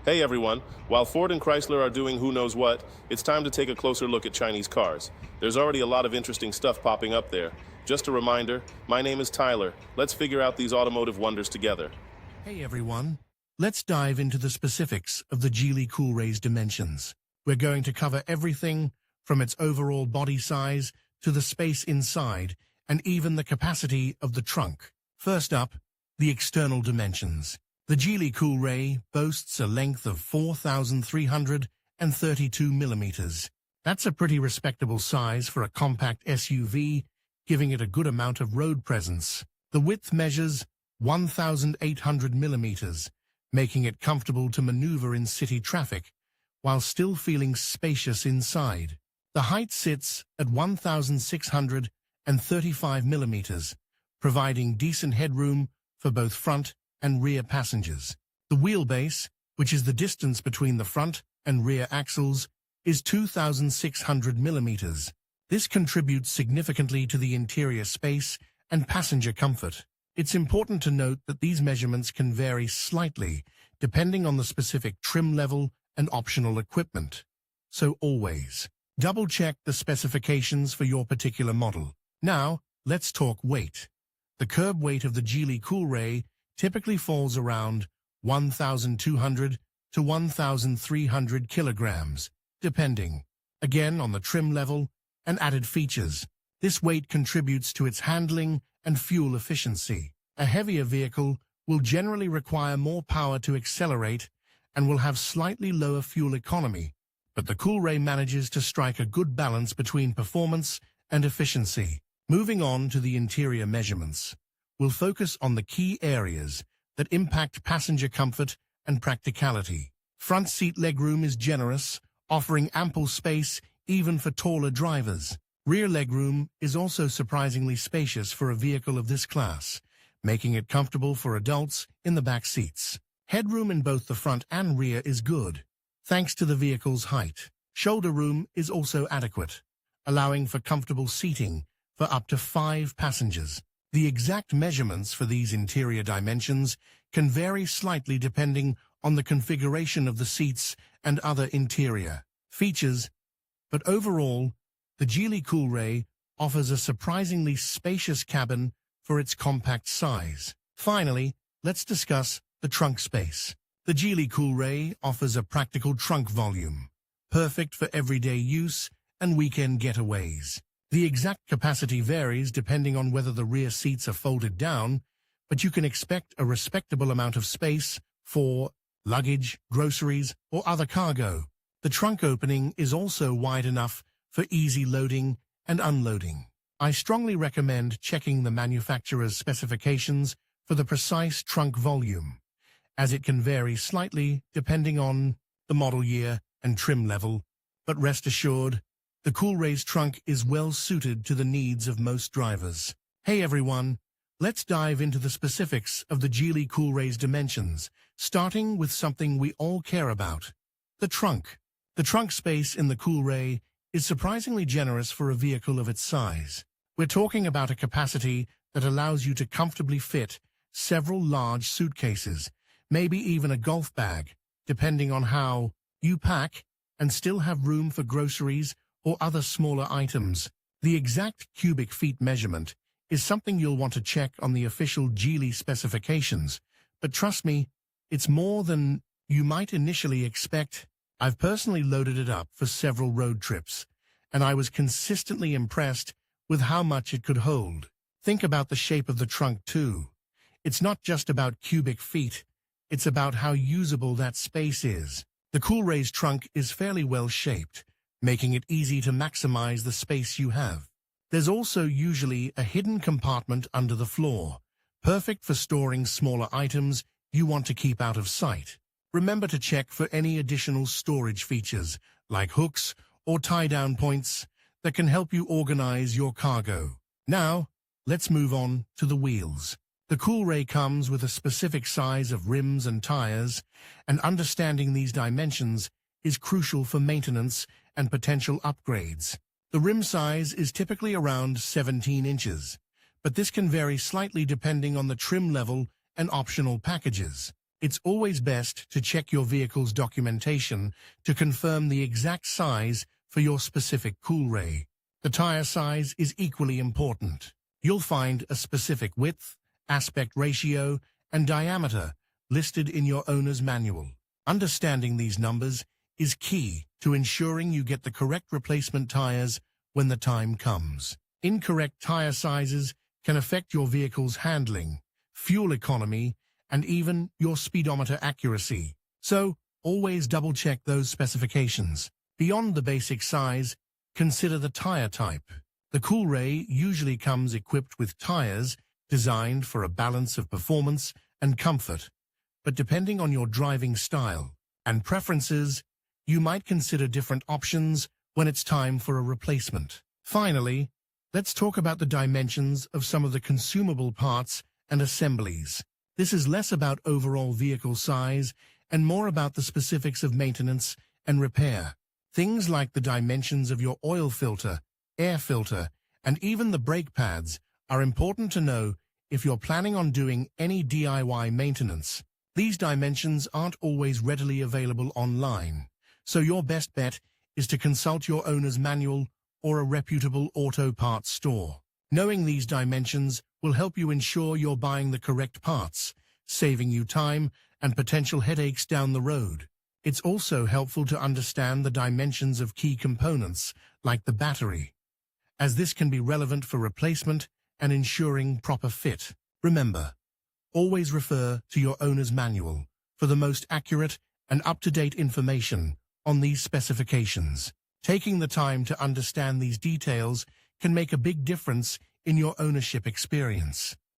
Hey everyone, while Ford and Chrysler are doing who knows what, it's time to take a closer look at Chinese cars. There's already a lot of interesting stuff popping up there. Just a reminder, my name is Tyler. Let's figure out these automotive wonders together. Hey everyone, let's dive into the specifics of the Geely Coolray's dimensions. We're going to cover everything from its overall body size to the space inside and even the capacity of the trunk. First up, the external dimensions. The Geely Coolray boasts a length of 4,332 millimeters. That's a pretty respectable size for a compact SUV, giving it a good amount of road presence. The width measures 1,800 millimeters, making it comfortable to maneuver in city traffic, while still feeling spacious inside. The height sits at 1,635 millimeters, providing decent headroom for both front and rear passengers. The wheelbase, which is the distance between the front and rear axles, is 2,600 millimeters. This contributes significantly to the interior space and passenger comfort. It's important to note that these measurements can vary slightly depending on the specific trim level and optional equipment. So always double-check the specifications for your particular model. Now, let's talk weight. The curb weight of the Geely Coolray typically falls around 1,200 to 1,300 kilograms, depending, again, on the trim level and added features. This weight contributes to its handling and fuel efficiency. A heavier vehicle will generally require more power to accelerate and will have slightly lower fuel economy, but the Coolray manages to strike a good balance between performance and efficiency. Moving on to the interior measurements, we'll focus on the key areas that impact passenger comfort and practicality. Front seat legroom is generous, offering ample space even for taller drivers. Rear legroom is also surprisingly spacious for a vehicle of this class, making it comfortable for adults in the back seats. Headroom in both the front and rear is good, thanks to the vehicle's height. Shoulder room is also adequate, allowing for comfortable seating for up to 5 passengers. The exact measurements for these interior dimensions can vary slightly depending on the configuration of the seats and other interior features, but overall, the Geely Coolray offers a surprisingly spacious cabin for its compact size. Finally, let's discuss the trunk space. The Geely Coolray offers a practical trunk volume, perfect for everyday use and weekend getaways. The exact capacity varies depending on whether the rear seats are folded down, but you can expect a respectable amount of space for luggage, groceries, or other cargo. The trunk opening is also wide enough for easy loading and unloading. I strongly recommend checking the manufacturer's specifications for the precise trunk volume, as it can vary slightly depending on the model year and trim level, but rest assured, the Coolray's trunk is well suited to the needs of most drivers. Hey everyone, let's dive into the specifics of the Geely Coolray's dimensions, starting with something we all care about, the trunk. The trunk space in the Coolray is surprisingly generous for a vehicle of its size. We're talking about a capacity that allows you to comfortably fit several large suitcases, maybe even a golf bag, depending on how you pack, and still have room for groceries or other smaller items. The exact cubic feet measurement is something you'll want to check on the official Geely specifications, but trust me, it's more than you might initially expect. I've personally loaded it up for several road trips, and I was consistently impressed with how much it could hold. Think about the shape of the trunk too. It's not just about cubic feet, it's about how usable that space is. The Coolray's trunk is fairly well shaped, making it easy to maximize the space you have. There's also usually a hidden compartment under the floor, perfect for storing smaller items you want to keep out of sight. Remember to check for any additional storage features, like hooks or tie-down points, that can help you organize your cargo. Now, let's move on to the wheels. The Coolray comes with a specific size of rims and tires, and understanding these dimensions is crucial for maintenance and potential upgrades. The rim size is typically around 17 inches, but this can vary slightly depending on the trim level and optional packages. It's always best to check your vehicle's documentation to confirm the exact size for your specific Coolray. The tire size is equally important. You'll find a specific width, aspect ratio, and diameter listed in your owner's manual. Understanding these numbers is key to ensuring you get the correct replacement tires when the time comes. Incorrect tire sizes can affect your vehicle's handling, fuel economy, and even your speedometer accuracy. So, always double-check those specifications. Beyond the basic size, consider the tire type. The Coolray usually comes equipped with tires designed for a balance of performance and comfort. But depending on your driving style and preferences, you might consider different options when it's time for a replacement. Finally, let's talk about the dimensions of some of the consumable parts and assemblies. This is less about overall vehicle size and more about the specifics of maintenance and repair. Things like the dimensions of your oil filter, air filter, and even the brake pads are important to know if you're planning on doing any DIY maintenance. These dimensions aren't always readily available online, so your best bet is to consult your owner's manual or a reputable auto parts store. Knowing these dimensions will help you ensure you're buying the correct parts, saving you time and potential headaches down the road. It's also helpful to understand the dimensions of key components, like the battery, as this can be relevant for replacement and ensuring proper fit. Remember, always refer to your owner's manual for the most accurate and up-to-date information on these specifications. Taking the time to understand these details can make a big difference in your ownership experience.